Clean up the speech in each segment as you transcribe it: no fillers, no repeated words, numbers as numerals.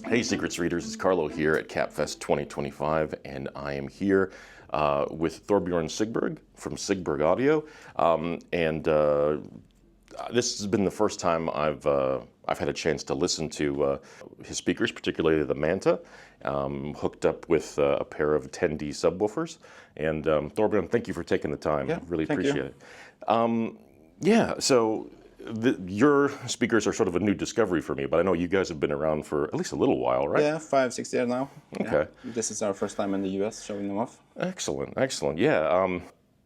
Hey Secrets Readers, it's Carlo here at CapFest 2025, and I am here with Thorbjorn Sigberg from Sigberg Audio, this has been the first time I've had a chance to listen to his speakers, particularly the Manta, hooked up with a pair of 10D subwoofers. And Thorbjorn, thank you for taking the time. Yeah, really appreciate it. So your speakers are sort of a new discovery for me, but I know you guys have been around for at least a little while, right? Yeah, 5-6 years now. Okay. Yeah. This is our first time in the US showing them off. Excellent, excellent. Yeah.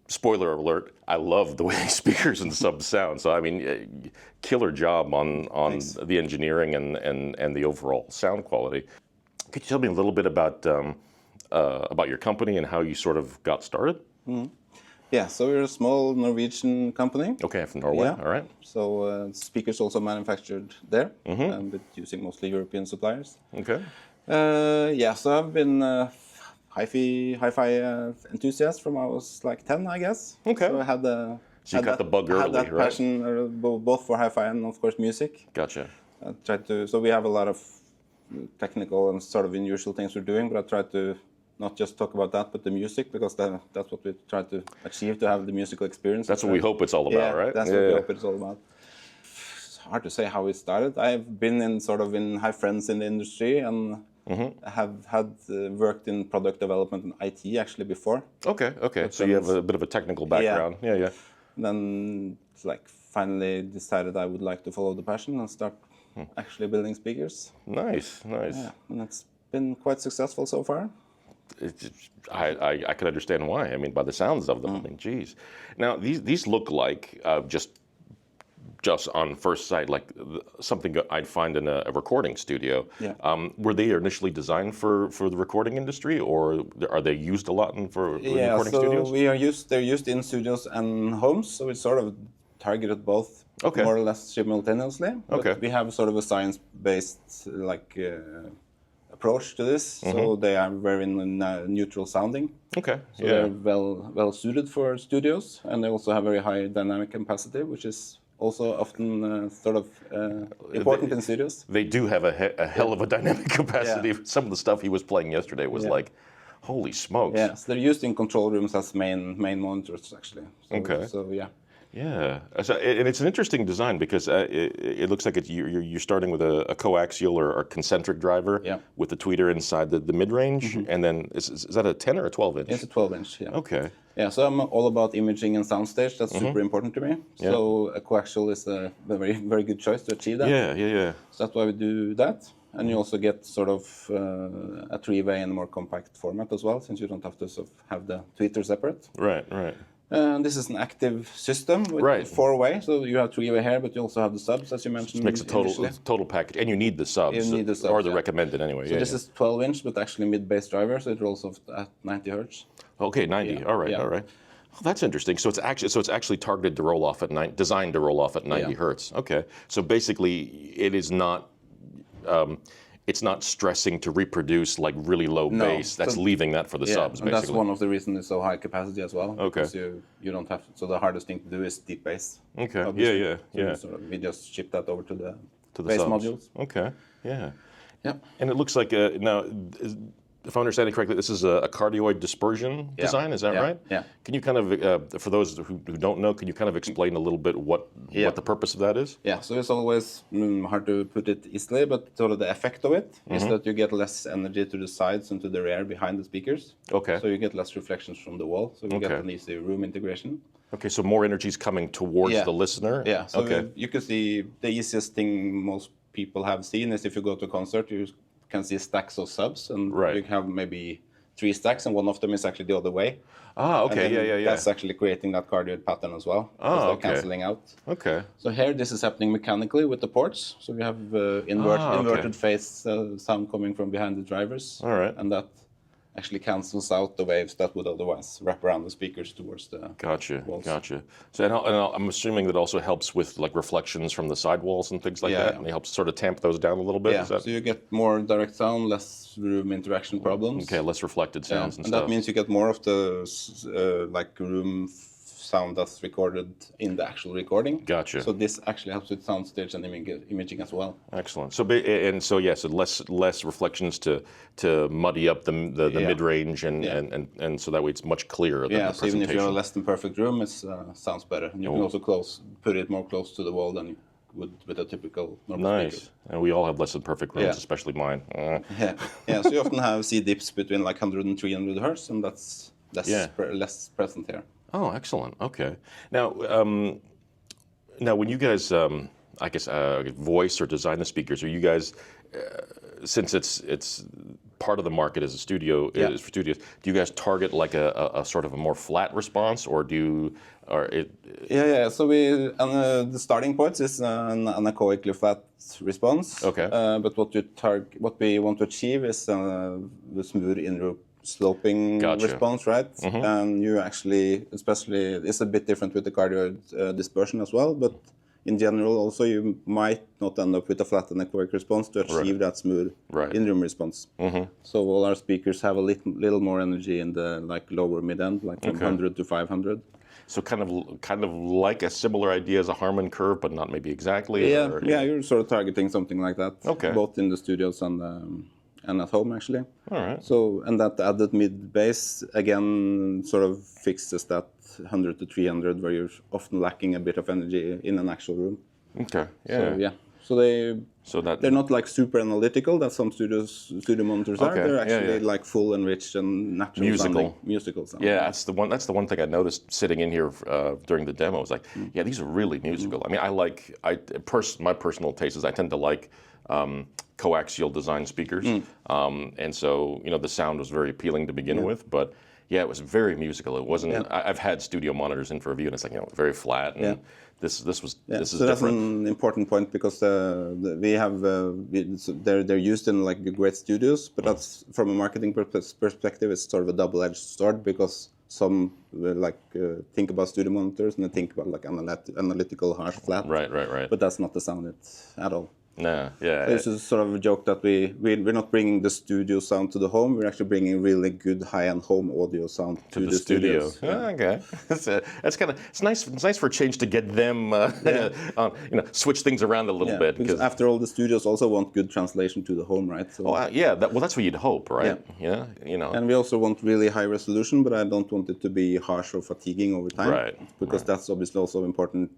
Spoiler alert, I love the way speakers and subs sound. So, I mean, killer job on the engineering and the overall sound quality. Could you tell me a little bit about your company and how you sort of got started? Mm-hmm. Yeah, so we're a small Norwegian company. Okay, from Norway, yeah. All right. So speakers also manufactured there, but using mostly European suppliers. Okay. Yeah, so I've been Hifi enthusiast from I was like 10, I guess. Okay. So I had you got the bug early, had that right? passion both for Hi-Fi and of course music. Gotcha. I tried to, so we have a lot of technical and sort of unusual things we're doing, but I tried to not just talk about that, but the music, because that's what we try to achieve, to have the musical experience. That's what we hope it's all about, right? That's what we hope it's all about. It's hard to say how it started. I've been have friends in the industry and have worked in product development and IT actually before. Okay. So you have a bit of a technical background. Yeah. Then finally decided I would like to follow the passion and start actually building speakers. Nice. Yeah, and it's been quite successful so far. I can understand why. I mean, by the sounds of them. I mean, geez. Now these look like just on first sight like something I'd find in a recording studio. Yeah. Were they initially designed for the recording industry, or are they used a lot for recording studios? They're used in studios and homes, so it's sort of targeted both more or less simultaneously. But we have sort of a science-based approach to this, so they are very neutral sounding. Okay. So they're well suited for studios, and they also have very high dynamic capacity, which is also often important in studios. They do have a hell of a dynamic capacity. Yeah. Some of the stuff he was playing yesterday was like, holy smokes. Yeah, so they're used in control rooms as main monitors actually. So, So yeah. Yeah, so, and it's an interesting design because it looks like you're starting with a coaxial or concentric driver with the tweeter inside the mid-range, and then is that a 10 or a 12-inch? It's a 12-inch, yeah. Okay. Yeah, so I'm all about imaging and soundstage. That's super important to me. Yeah. So a coaxial is a very, very good choice to achieve that. Yeah. So that's why we do that. And you also get sort of a three-way in a more compact format as well, since you don't have to sort of have the tweeter separate. Right. This is an active system with four-way, so you have three-way here, but you also have the subs, as you mentioned. It makes a total package, and you need the subs. You need the subs, or the recommended anyway. So this is 12-inch, but actually mid-bass driver, so it rolls off at 90 hertz. Okay, 90. Yeah. All right. Well, that's interesting. So it's actually targeted to roll off at designed to roll off at 90 hertz. Okay. So basically, it is not. It's not stressing to reproduce like really low bass. That's leaving that for the subs, basically. And that's one of the reasons it's so high capacity as well. Okay. Because you don't have to, so the hardest thing to do is deep bass. Okay. Obviously. Yeah. So we just ship that over to the bass subs. Modules. Okay. Yeah. Yeah. And it looks like now, if I'm understanding correctly, this is a cardioid dispersion design. Is that right? Yeah. Can you kind of, for those who don't know, can you kind of explain a little bit what the purpose of that is? Yeah. So it's always hard to put it easily, but sort of the effect of it is that you get less energy to the sides and to the rear behind the speakers. Okay. So you get less reflections from the wall. So you get an easy room integration. Okay. So more energy is coming towards the listener. Yeah. So you can see the easiest thing most people have seen is if you go to a concert, you can see stacks of subs, and you have maybe 3 stacks, and one of them is actually the other way. Ah, okay, yeah. That's actually creating that cardioid pattern as well. Oh, they're canceling out. Okay. So here, this is happening mechanically with the ports. So we have inverted phase sound coming from behind the drivers. All right. And that actually cancels out the waves that would otherwise wrap around the speakers towards the walls. Gotcha. So and I'm assuming that also helps with like reflections from the sidewalls and things like that, and it helps sort of tamp those down a little bit. Yeah, so you get more direct sound, less room interaction problems. Okay, less reflected sounds and stuff. stuff. And that means you get more of the like room sound that's recorded in the actual recording. Gotcha. So this actually helps with soundstage and imaging as well. Excellent. So less reflections to muddy up the mid range and so that way it's much clearer. Than the So even if you're in a less than perfect room, it sounds better. And you can also put it more close to the wall than you would with a typical normal speaker. And we all have less than perfect rooms, especially mine. So you often have C dips between like 100 and 300 hertz, and that's less present here. Oh, excellent. Okay. Now, when you guys, I guess, voice or design the speakers, are you guys, since it's part of the market as a studio, is for studios, do you guys target like a sort of a more flat response, or do you, So the starting point is an anechoically flat response. Okay. But what we want to achieve is the smooth in-room sloping response, right? And you actually, especially, it's a bit different with the cardioid dispersion as well, but in general also you might not end up with a flat anechoic response to achieve that smooth in-room response. So all our speakers have a little more energy in the lower mid-end, like from 100 to 500. So kind of like a similar idea as a Harman curve, but not maybe exactly. You're sort of targeting something like that. Okay. Both in the studios and at home actually. All right. So and that added mid bass again sort of fixes that 100 to 300 where you're often lacking a bit of energy in an actual room. Okay. Yeah. So they're not like super analytical that some studio monitors are. They're actually like full and rich and natural musical sounding. Yeah, that's the one thing I noticed sitting in here during the demo. Was like, these are really musical. I mean, my personal taste is I tend to like coaxial design speakers, and so the sound was very appealing to begin with, but. Yeah, it was very musical. It wasn't. I've had studio monitors in for review, and it's like very flat. And this is so different. That's an important point because we have they're used in like great studios, but that's from a marketing perspective, it's sort of a double-edged sword because some think about studio monitors and they think about like analytical harsh flat. Right. But that's not the sound at all. No, yeah. So it's just sort of a joke that we're not bringing the studio sound to the home. We're actually bringing really good high-end home audio sound to the studio. Okay, that's kind of it's nice. It's nice for a change to get them, switch things around a little bit. Because after all, the studios also want good translation to the home, right? So, that's what you'd hope, right? Yeah. And we also want really high resolution, but I don't want it to be harsh or fatiguing over time. Right. Because that's obviously also important.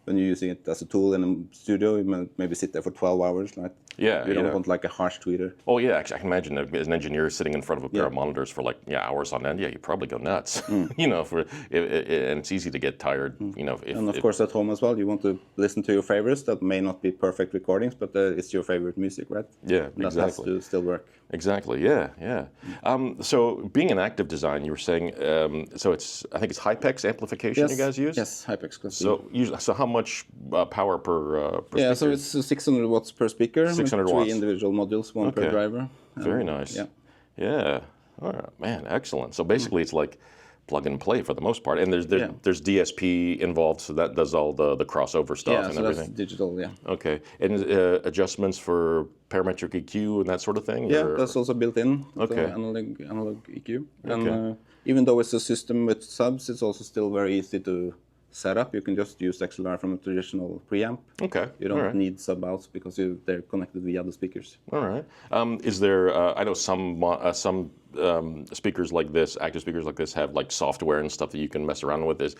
When you're using it as a tool in a studio, you might maybe sit there for 12 hours, right? Yeah. You don't want like a harsh tweeter. Oh yeah, actually, I can imagine as an engineer sitting in front of a pair of monitors for hours on end. Yeah, you probably go nuts. And it's easy to get tired. And of course, at home as well, you want to listen to your favorites that may not be perfect recordings, but it's your favorite music, right? Yeah, that exactly. Has to still work. Exactly. Yeah. So being an active design, you were saying, I think it's Hypex amplification you guys use. Yes, Hypex. So how much power per speaker? Yeah, so it's 600 watts per speaker. 600 three watts. Individual modules, one per driver. Very nice. Yeah. All right, man, excellent. So basically, it's like plug and play for the most part, and there's DSP involved, so that does all the crossover stuff and everything. That's digital. Yeah. Okay, and adjustments for parametric EQ and that sort of thing. Yeah, that's also built in. Okay. Analog EQ, and even though it's a system with subs, it's also still very easy to set up. You can just use XLR from a traditional preamp. Okay. You don't need sub outs because they're connected via the speakers. All right. Is there? I know some speakers like this, active speakers like this, have like software and stuff that you can mess around with. Is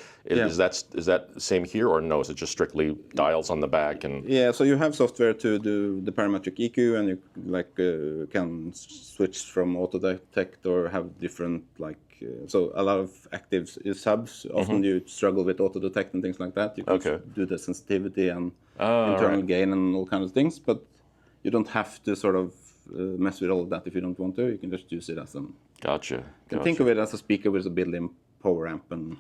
that the same here, or no? Is it just strictly dials on the back and? Yeah. So you have software to do the parametric EQ, and you can switch from auto detect or have different so a lot of active subs, often you struggle with auto detect and things like that. You can do the sensitivity and internal gain and all kinds of things, but you don't have to sort of mess with all of that if you don't want to. You can just use it as an... Gotcha. Think of it as a speaker with a built-in power amp and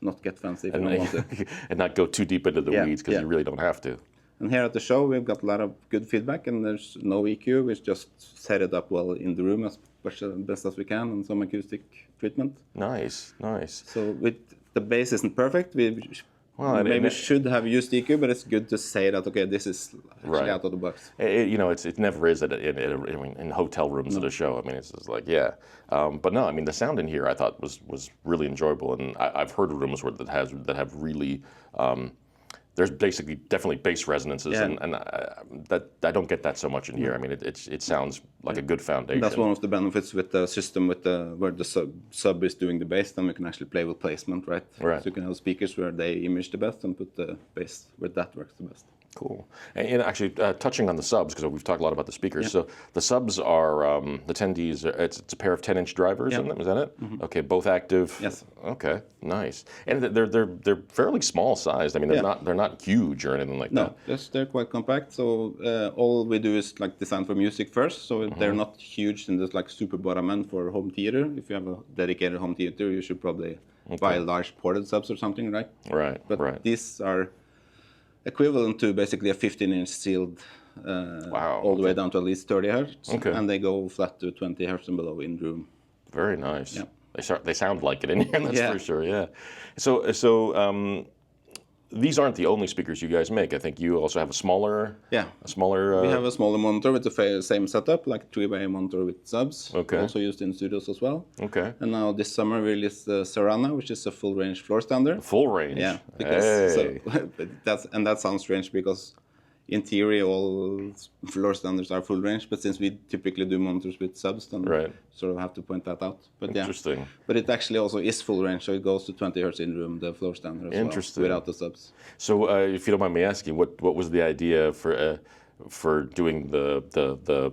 not get fancy if you don't want to. And not go too deep into the weeds because you really don't have to. And here at the show, we've got a lot of good feedback, and there's no EQ. We just set it up well in the room as best as we can, and some acoustic treatment. Nice. So the bass isn't perfect. We Well, maybe should have used EQ, but it's good to say that, okay, this is actually out of the box. It never is in hotel rooms at a show. I mean, it's just like, yeah. But no, I mean, the sound in here I thought was really enjoyable, and I've heard rooms that have really. There's definitely bass resonances, and I don't get that so much in here. I mean, it sounds like a good foundation. That's one of the benefits with the system where the sub is doing the bass. Then we can actually play with placement, right? Right. So you can have speakers where they image the best and put the bass where that works the best. Cool. And actually, touching on the subs, because we've talked a lot about the speakers. So the subs are the 10Ds. It's a pair of 10-inch drivers in them. Is that it? Mm-hmm. Okay, both active. Yes. Okay, nice. And they're fairly small sized. I mean, they're not huge or anything like that. No, they're quite compact. So all we do is like design for music first. So they're not huge and there's like super bottom end for home theater. If you have a dedicated home theater, you should probably buy large ported subs or something, right? Right. But these are equivalent to basically a 15-inch sealed all the way down to at least 30 hertz. Okay. And they go flat to 20 hertz and below in room. Very nice. Yeah. They sound like it in here, that's for sure, yeah. So these aren't the only speakers you guys make. I think you also have a smaller... Yeah. We have a smaller monitor with the same setup, like 3-way monitor with subs. Okay. Also used in studios as well. Okay. And now this summer we released the Serrana, which is a full-range floor stander. Full range? Yeah. Because, that sounds strange because in theory all floor standards are full range, but since we typically do monitors with subs, then sort of have to point that out. But interesting. But it actually also is full range, so it goes to 20 hertz in room, the floor standard as well, without the subs. So if you don't mind me asking, what was the idea for doing the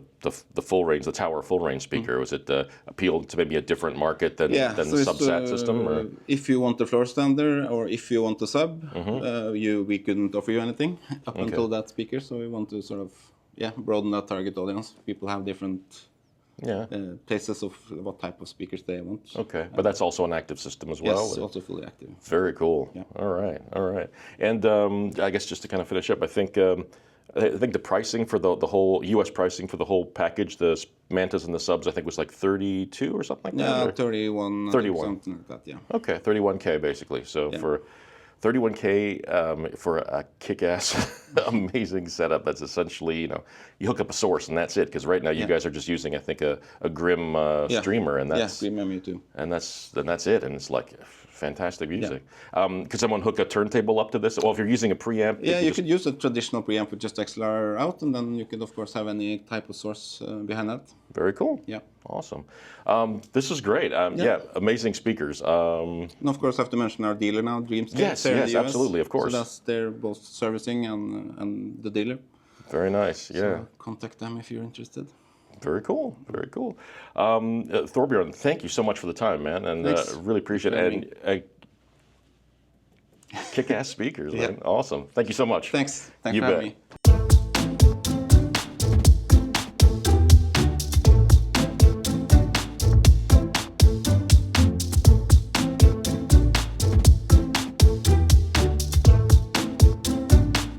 full range, the tower full range speaker? Was it appealed to maybe a different market than the subsat system? Or? If you want the floor standard or if you want the sub, we couldn't offer you anything up until that speaker. So we want to sort of broaden that target audience. People have different places of what type of speakers they want. Okay, but that's also an active system as well? Yes, also fully active. Very cool. Yeah. All right. And I guess just to kind of finish up, I think the pricing for the whole U.S. pricing for the whole package, the Mantas and the subs, I think was like 32 or something like that. Yeah, 31. 31. Something like that. Yeah. Okay, 31K basically. So for 31K for a kick-ass, amazing setup. That's essentially, you hook up a source and that's it. Because right now you guys are just using, I think, a Grim streamer, and that's Grim MU2, and that's it. And it's like fantastic music. Could someone hook a turntable up to this? Well, if you're using a preamp, you could use a traditional preamp with just XLR out, and then you could of course have any type of source behind that. Very cool. Yeah. Awesome. This is great. Amazing speakers. And of course, I have to mention our dealer now, Dreamscape. Yes, absolutely, of course. So they're both servicing and the dealer. Very nice. Yeah. So contact them if you're interested. Very cool. Very cool. Thorbjorn, thank you so much for the time, man, and really appreciate it. And kick-ass speakers, man. Awesome. Thank you so much. Thanks for having me.